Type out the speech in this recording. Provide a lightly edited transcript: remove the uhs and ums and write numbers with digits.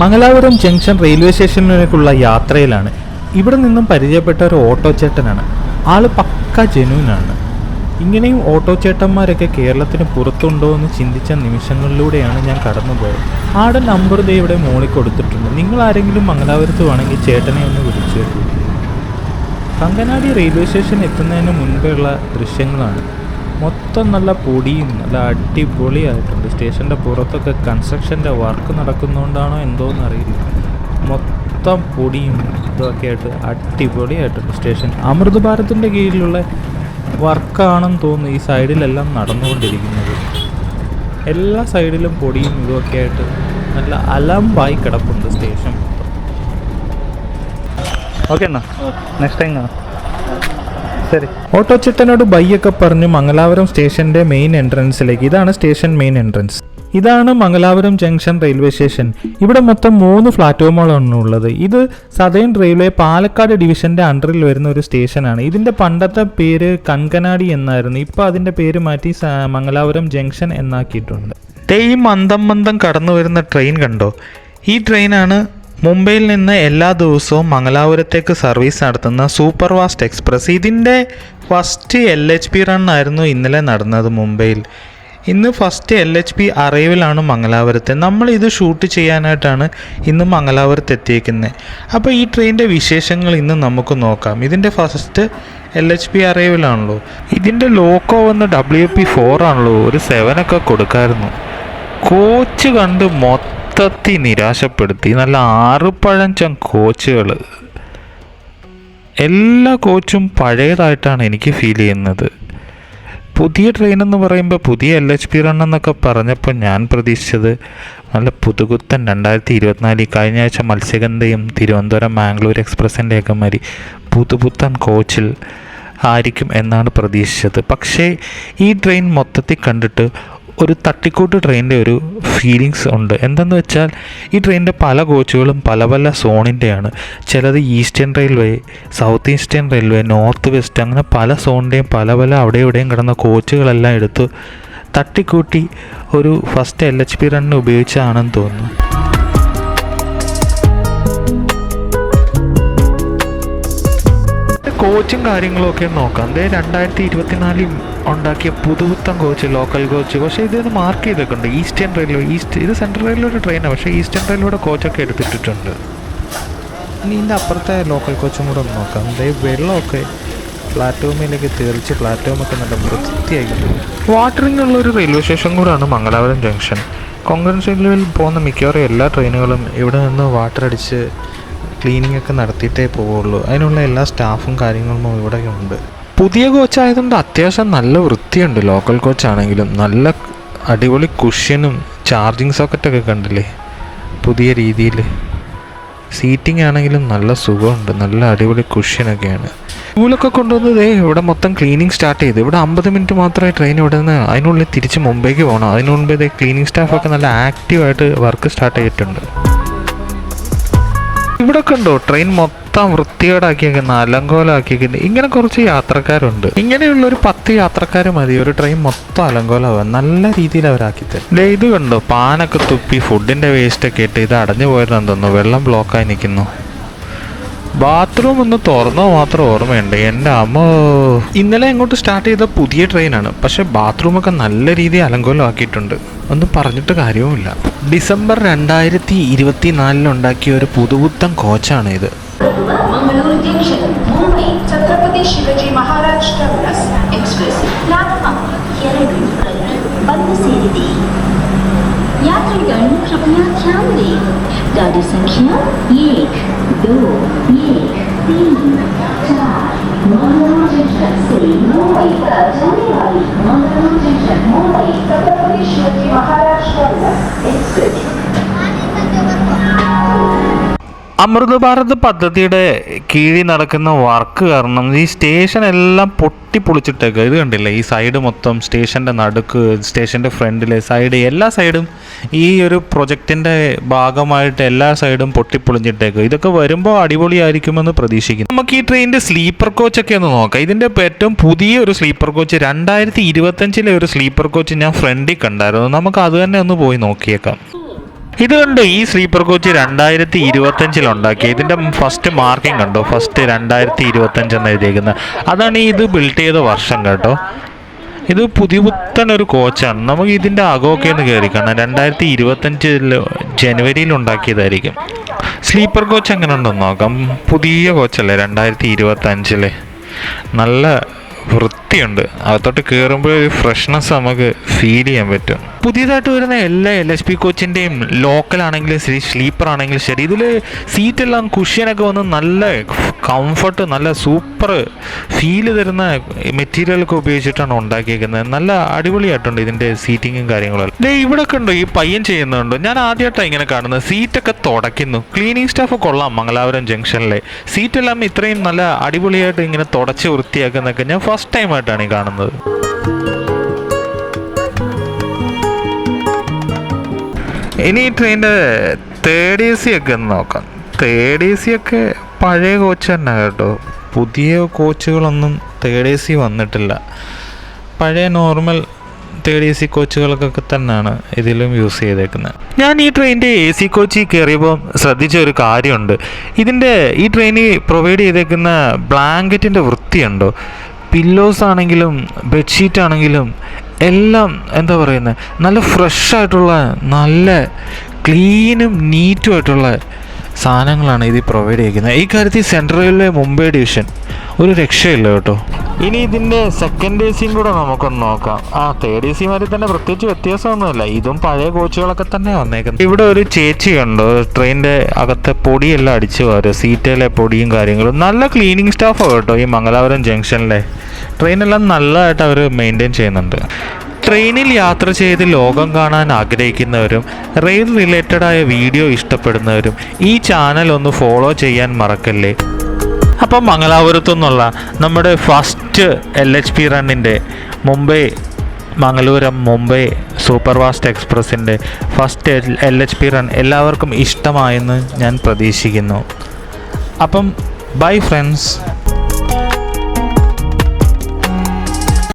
Mangalapuram junction railway സ്റ്റേഷനിലേക്കുള്ള യാത്രയിലാണ്. ഇവിടെ നിന്നും പരിചയപ്പെട്ട ഒരു ഓട്ടോ ചേട്ടനാണ്. ആള് പക്ക ജെന്യൂനാണ്. ഇങ്ങനെയും ഓട്ടോ ചേട്ടന്മാരൊക്കെ കേരളത്തിന് പുറത്തുണ്ടോ എന്ന് ചിന്തിച്ച നിമിഷങ്ങളിലൂടെയാണ് ഞാൻ കടന്നുപോയത്. ആടെ നമ്പർ ദേ ഇവിടെ മോളിൽ കൊടുത്തിട്ടുണ്ട്. നിങ്ങൾ ആരെങ്കിലും മംഗലാപുരത്ത് വേണമെങ്കിൽ ചേട്ടനെ ഒന്ന് വിളിച്ചു. കങ്കനാടി റെയിൽവേ സ്റ്റേഷൻ എത്തുന്നതിന് മുൻപുള്ള ദൃശ്യങ്ങളാണ്. മൊത്തം നല്ല പൊടിയും നല്ല അടിപൊളിയായിട്ടുണ്ട്. സ്റ്റേഷൻ്റെ പുറത്തൊക്കെ കൺസ്ട്രക്ഷൻ്റെ വർക്ക് നടക്കുന്നതുകൊണ്ടാണോ എന്തോന്നറിയില്ല. മൊത്തം പൊടിയും ഇതൊക്കെ ആയിട്ട് അടിപൊളിയായിട്ടുണ്ട് സ്റ്റേഷൻ. അമൃത് ഭാരതിൻ്റെ കീഴിലുള്ള വർക്കാണെന്ന് തോന്നുന്നു ഈ സൈഡിലെല്ലാം നടന്നുകൊണ്ടിരിക്കുന്നത്. എല്ലാ സൈഡിലും പൊടിയും ഇതൊക്കെ ആയിട്ട് നല്ല അലമ്പായി കിടപ്പുണ്ട് സ്റ്റേഷൻ. ഓക്കെ എന്നാ നെക്സ്റ്റ് ടൈം കാണാം. ശരി. ഓട്ടോ ചേട്ടനോട് ബൈയൊക്കെ പറഞ്ഞു മംഗലാപുരം സ്റ്റേഷൻ്റെ മെയിൻ എൻട്രൻസിലേക്ക്. ഇതാണ് സ്റ്റേഷൻ മെയിൻ എൻട്രൻസ്. ഇതാണ് മംഗലാപുരം ജംഗ്ഷൻ റെയിൽവേ സ്റ്റേഷൻ. ഇവിടെ മൊത്തം 3 പ്ലാറ്റ്ഫോമുകളാണ് ഉള്ളത്. ഇത് സതേൺ റെയിൽവേ പാലക്കാട് ഡിവിഷൻ്റെ അണ്ടറിൽ വരുന്ന ഒരു സ്റ്റേഷനാണ്. ഇതിൻ്റെ പണ്ടത്തെ പേര് കങ്കനാടി എന്നായിരുന്നു. ഇപ്പോൾ അതിൻ്റെ പേര് മാറ്റി മംഗലാപുരം ജംഗ്ഷൻ എന്നാക്കിയിട്ടുണ്ട്. ഈ മന്ദം കടന്നു വരുന്ന ട്രെയിൻ കണ്ടോ? ഈ ട്രെയിനാണ് മുംബൈയിൽ നിന്ന് എല്ലാ ദിവസവും മംഗലാപുരത്തേക്ക് സർവീസ് നടത്തുന്ന സൂപ്പർ ഫാസ്റ്റ് എക്സ്പ്രസ്. ഇതിൻ്റെ ഫസ്റ്റ് LHP റൺ ആയിരുന്നു ഇന്നലെ നടന്നത് മുംബൈയിൽ. ഇന്ന് ഫസ്റ്റ് LHP അറൈവലാണ് മംഗലാപുരത്ത്. നമ്മൾ ഇത് ഷൂട്ട് ചെയ്യാനായിട്ടാണ് ഇന്ന് മംഗലാപുരത്ത് എത്തിയിരിക്കുന്നത്. അപ്പോൾ ഈ ട്രെയിനിൻ്റെ വിശേഷങ്ങൾ ഇന്ന് നമുക്ക് നോക്കാം. ഇതിൻ്റെ ഫസ്റ്റ് LHP അറൈവലാണല്ലോ. ഇതിൻ്റെ ലോക്കോ വന്ന് WP4 ആണല്ലോ. ഒരു 7 ഒക്കെ കൊടുക്കാമായിരുന്നു. കോച്ച് കണ്ട് മൊത്തത്തിൽ നിരാശപ്പെടുത്തി. നല്ല 6 പഴഞ്ചൻ കോച്ചുകൾ. എല്ലാ കോച്ചും പഴയതായിട്ടാണ് എനിക്ക് ഫീൽ ചെയ്യുന്നത്. പുതിയ ട്രെയിൻ എന്ന് പറയുമ്പോൾ പുതിയ LHP റൺ എന്നൊക്കെ പറഞ്ഞപ്പോൾ ഞാൻ പ്രതീക്ഷിച്ചത് നല്ല പുതുകുത്തൻ 2024 കഴിഞ്ഞ ആഴ്ച മത്സ്യഗന്ധയും തിരുവനന്തപുരം മാംഗ്ലൂർ എക്സ്പ്രസിൻ്റെയൊക്കെ മാതിരി പുതുപുത്തൻ കോച്ചിൽ ആയിരിക്കും എന്നാണ് പ്രതീക്ഷിച്ചത്. പക്ഷേ ഈ ട്രെയിൻ മൊത്തത്തിൽ കണ്ടിട്ട് ഒരു തട്ടിക്കൂട്ട് ട്രെയിനിൻ്റെ ഒരു ഫീലിങ്സ് ഉണ്ട്. എന്തെന്ന് വെച്ചാൽ ഈ ട്രെയിനിൻ്റെ പല കോച്ചുകളും പല സോണിൻ്റെയാണ്. ചിലത് eastern railway, south eastern railway, north west, അങ്ങനെ പല സോണിൻ്റെയും പല അവിടെ ഇവിടെയും കിടന്ന കോച്ചുകളെല്ലാം എടുത്ത് തട്ടിക്കൂട്ടി ഒരു ഫസ്റ്റ് LHP റണ്ണിന് ഉപയോഗിച്ചതാണെന്ന് തോന്നുന്നു. കോച്ചും കാര്യങ്ങളും ഒക്കെ നോക്കാം. 2024 ഉണ്ടാക്കിയ പുതുപുത്തൻ കോച്ച്, ലോക്കൽ കോച്ച്. പക്ഷേ ഇതൊന്ന് മാർക്ക് ചെയ്തിട്ടുണ്ട് ഈസ്റ്റേൺ റെയിൽവേ. ഇത് സെൻട്രൽ റെയിൽവേയുടെ ട്രെയിനാണ്, പക്ഷേ ഈസ്റ്റേൺ റെയിൽവേയുടെ കോച്ചൊക്കെ എടുത്തിട്ടുണ്ട്. ഇനി ഇതിൻ്റെ അപ്പുറത്തെ ലോക്കൽ കോച്ചും കൂടെ ഒന്ന് നോക്കാം. വെള്ളമൊക്കെ പ്ലാറ്റ്ഫോമിലേക്ക് തെറിച്ച് പ്ലാറ്റ്ഫോമൊക്കെ നല്ല വൃത്തിയായിട്ടുണ്ട്. വാട്ടറിംഗ് ഉള്ളൊരു റെയിൽവേ സ്റ്റേഷൻ കൂടാണ് മംഗലാപുരം ജംഗ്ഷൻ. കൊങ്കൺ റെയിൽവേയിൽ പോകുന്ന മിക്കവാറും എല്ലാ ട്രെയിനുകളും ഇവിടെ നിന്ന് വാട്ടർ അടിച്ച് ക്ലീനിങ് ഒക്കെ നടത്തിയിട്ടേ പോവുള്ളൂ. അതിനുള്ള എല്ലാ സ്റ്റാഫും കാര്യങ്ങളും ഇവിടെ ഉണ്ട്. പുതിയ കോച്ചായതുകൊണ്ട് അത്യാവശ്യം നല്ല വൃത്തിയുണ്ട്. ലോക്കൽ കോച്ചാണെങ്കിലും നല്ല അടിപൊളി കുഷ്യനും ചാർജിങ് സോക്കറ്റൊക്കെ കണ്ടില്ലേ പുതിയ രീതിയിൽ. സീറ്റിംഗ് ആണെങ്കിലും നല്ല സുഖമുണ്ട്. നല്ല അടിപൊളി കുഷ്യനൊക്കെയാണ്. സ്കൂളൊക്കെ കൊണ്ടുവന്നത് ഇവിടെ മൊത്തം ക്ലീനിങ് സ്റ്റാർട്ട് ചെയ്തു. ഇവിടെ 50 മിനിറ്റ് മാത്രമേ ട്രെയിൻ ഇവിടെ നിന്ന് അതിനുള്ളിൽ തിരിച്ച് മുംബൈക്ക് പോകണം. അതിനു മുമ്പേ ക്ലീനിങ് സ്റ്റാഫൊക്കെ നല്ല ആക്റ്റീവായിട്ട് വർക്ക് സ്റ്റാർട്ട് ചെയ്തിട്ടുണ്ട്. ഇവിടെ കണ്ടോ ട്രെയിൻ മൊത്തം വൃത്തികേടാക്കിയേക്കുന്ന, അലങ്കോലമാക്കിയേക്കുന്നത്. ഇങ്ങനെ കുറച്ച് യാത്രക്കാരുണ്ട്. ഇങ്ങനെയുള്ളൊരു 10 യാത്രക്കാർ മതി ഒരു ട്രെയിൻ മൊത്തം അലങ്കോലമാവാൻ. നല്ല രീതിയിൽ അവരാക്കി തരും. ഇത് കണ്ടോ പാനൊക്കെ തുപ്പി ഫുഡിൻ്റെ വേസ്റ്റൊക്കെ ഇട്ട് ഇത് അടഞ്ഞു പോയതെന്ന് തോന്നുന്നു. വെള്ളം ബ്ലോക്കായി നിൽക്കുന്നു. ബാത്റൂം ഒന്ന് തുറന്നോ മാത്രം ഓർമ്മയുണ്ട്. എൻ്റെ അമ്മ. ഇന്നലെ അങ്ങോട്ട് സ്റ്റാർട്ട് ചെയ്ത പുതിയ ട്രെയിനാണ്. പക്ഷെ ബാത്റൂമൊക്കെ നല്ല രീതിയിൽ അലങ്കോലമാക്കിയിട്ടുണ്ട്. ഒന്നും പറഞ്ഞിട്ട് കാര്യവുമില്ല. ഡിസംബർ 2024 ഉണ്ടാക്കിയ ഒരു പുതുപുത്തൻ കോച്ചാണ് ഇത്. यात्रीगण कृपया ध्यान दें, गाड़ी संख्या 1, 2, 1, 3, 4 मंगलूर जंक्शन से मुंबई तक जाने वाली Mangalore junction Mumbai Chhatrapati Shivaji Maharaj terminus express. അമൃത് ഭാരത് പദ്ധതിയുടെ കീഴിൽ നടക്കുന്ന വർക്ക് കാരണം ഈ സ്റ്റേഷൻ എല്ലാം പൊട്ടിപ്പൊളിച്ചിട്ടേക്കുക. ഇത് കണ്ടില്ലേ ഈ സൈഡ് മൊത്തം, സ്റ്റേഷൻ്റെ നടുക്ക്, സ്റ്റേഷൻ്റെ ഫ്രണ്ടിലെ സൈഡ്, എല്ലാ സൈഡും ഈ ഒരു പ്രൊജക്റ്റിൻ്റെ ഭാഗമായിട്ട് എല്ലാ സൈഡും പൊട്ടിപ്പൊളിഞ്ഞിട്ടേക്കുക. ഇതൊക്കെ വരുമ്പോൾ അടിപൊളിയായിരിക്കുമെന്ന് പ്രതീക്ഷിക്കുന്നു. നമുക്ക് ഈ ട്രെയിനിൻ്റെ സ്ലീപ്പർ കോച്ചൊക്കെ ഒന്ന് നോക്കാം. ഇതിൻ്റെ ഏറ്റവും പുതിയ ഒരു സ്ലീപ്പർ കോച്ച് 2025 ഒരു സ്ലീപ്പർ കോച്ച് ഞാൻ ഫ്രണ്ടിൽ കണ്ടായിരുന്നു. നമുക്ക് അത് തന്നെ ഒന്ന് പോയി നോക്കിയേക്കാം. ഇത് കണ്ടോ, ഈ സ്ലീപ്പർ കോച്ച് 2025 ഉണ്ടാക്കി. ഇതിൻ്റെ ഫസ്റ്റ് മാർക്കിംഗ് കണ്ടോ, ഫസ്റ്റ് 2025 എന്ന് എഴുതിയേക്കുന്നത്. അതാണ് ഈ ഇത് ബിൽഡ് ചെയ്ത വർഷം കേട്ടോ. ഇത് പുത്തനൊരു കോച്ചാണ്. നമുക്ക് ഇതിൻ്റെ അകമൊക്കെ ഒന്ന് കയറി കാണാം. 2025 ജനുവരിയിൽ ഉണ്ടാക്കിയതായിരിക്കും. സ്ലീപ്പർ കോച്ച് എങ്ങനെ ഉണ്ടെന്ന് നോക്കാം. പുതിയ കോച്ചല്ലേ, 2025. നല്ല വൃത്തിയുണ്ട്. അകത്തോട്ട് കയറുമ്പോൾ ഒരു ഫ്രഷ്നെസ് നമുക്ക് ഫീൽ ചെയ്യാൻ പറ്റും. പുതിയതായിട്ട് വരുന്ന എല്ലാ LHP കോച്ചിൻ്റെയും ലോക്കലാണെങ്കിലും ശരി, സ്ലീപ്പർ ആണെങ്കിലും ശരി, ഇതിൽ സീറ്റെല്ലാം കുഷ്യനൊക്കെ വന്ന് നല്ല കംഫർട്ട്, നല്ല സൂപ്പർ ഫീല് തരുന്ന മെറ്റീരിയലൊക്കെ ഉപയോഗിച്ചിട്ടാണ് ഉണ്ടാക്കിയേക്കുന്നത്. നല്ല അടിപൊളിയായിട്ടുണ്ട് ഇതിൻ്റെ സീറ്റിങ്ങും കാര്യങ്ങളും. ഇവിടെ കണ്ടോ, ഈ പയ്യൻ ചെയ്യുന്നുണ്ടോ, ഞാൻ ആദ്യമായിട്ടാണ് ഇങ്ങനെ കാണുന്നത്. സീറ്റൊക്കെ തുടയ്ക്കുന്നു. ക്ലീനിങ് സ്റ്റാഫ് കൊള്ളാം. മംഗലാപുരം ജംഗ്ഷനിലെ സീറ്റെല്ലാം ഇത്രയും നല്ല അടിപൊളിയായിട്ട് ഇങ്ങനെ തുടച്ച് വൃത്തിയാക്കുന്നതൊക്കെ ഞാൻ ഫസ്റ്റ് ടൈമായിട്ടാണ് ഈ കാണുന്നത്. ഇനി ഈ ട്രെയിനിൻ്റെ തേർഡ് AC ഒക്കെ ഒന്ന് നോക്കാം. തേർഡ് AC ഒക്കെ പഴയ കോച്ച് തന്നെ കേട്ടോ. പുതിയ കോച്ചുകളൊന്നും തേർഡ് AC വന്നിട്ടില്ല. പഴയ നോർമൽ തേർഡ് AC കോച്ചുകൾക്കൊക്കെ തന്നെയാണ് ഇതിലും യൂസ് ചെയ്തേക്കുന്നത്. ഞാൻ ഈ ട്രെയിനിൻ്റെ AC കോച്ചിൽ കയറിയപ്പോൾ ശ്രദ്ധിച്ച ഒരു കാര്യമുണ്ട്. ഈ ട്രെയിനിൽ പ്രൊവൈഡ് ചെയ്തേക്കുന്ന ബ്ലാങ്കറ്റിൻ്റെ വൃത്തിയുണ്ടോ, പില്ലോസ് ആണെങ്കിലും ബെഡ്ഷീറ്റ് ആണെങ്കിലും എല്ലാം എന്താ പറയുന്നത്, നല്ല ഫ്രഷായിട്ടുള്ള, നല്ല ക്ലീനും നീറ്റുമായിട്ടുള്ള സാധനങ്ങളാണ് ഇതിൽ പ്രൊവൈഡ് ചെയ്യുന്നത്. ഈ കാര്യത്തിൽ സെൻട്രൽ റെയിൽവേ മുംബൈ ഡിവിഷൻ ഒരു രക്ഷയില്ല കേട്ടോ. ഇനി ഇതിൻ്റെ സെക്കൻഡ് AC കൂടെ നമുക്കൊന്ന് നോക്കാം. തേർഡ് AC മാതിരി തന്നെ പ്രത്യേകിച്ച് വ്യത്യാസമൊന്നുമില്ല. ഇതും പഴയ കോച്ചുകളൊക്കെ തന്നെ വന്നേക്കുന്നത്. ഇവിടെ ഒരു ചേച്ചി ഉണ്ടോ, ട്രെയിനിൻ്റെ അകത്തെ പൊടിയെല്ലാം അടിച്ചു വരും, സീറ്റിലെ പൊടിയും കാര്യങ്ങളും. നല്ല ക്ലീനിങ് സ്റ്റാഫാണ് കേട്ടോ ഈ മംഗലാപുരം ജംഗ്ഷനിലെ. ട്രെയിനെല്ലാം നല്ലതായിട്ട് അവർ മെയിൻറ്റെയിൻ ചെയ്യുന്നുണ്ട്. ട്രെയിനിൽ യാത്ര ചെയ്ത് ലോകം കാണാൻ ആഗ്രഹിക്കുന്നവരും റെയിൽ റിലേറ്റഡായ വീഡിയോ ഇഷ്ടപ്പെടുന്നവരും ഈ ചാനൽ ഒന്ന് ഫോളോ ചെയ്യാൻ മറക്കല്ലേ. അപ്പം മംഗലാപുരത്തു നിന്നുള്ള നമ്മുടെ ഫസ്റ്റ് LHP റണ്ണിൻ്റെ മംഗളൂരം മുംബൈ സൂപ്പർ ഫാസ്റ്റ് എക്സ്പ്രസിൻ്റെ ഫസ്റ്റ് LHP റൺ എല്ലാവർക്കും ഇഷ്ടമായെന്ന് ഞാൻ പ്രതീക്ഷിക്കുന്നു. അപ്പം ബൈ ഫ്രണ്ട്സ്.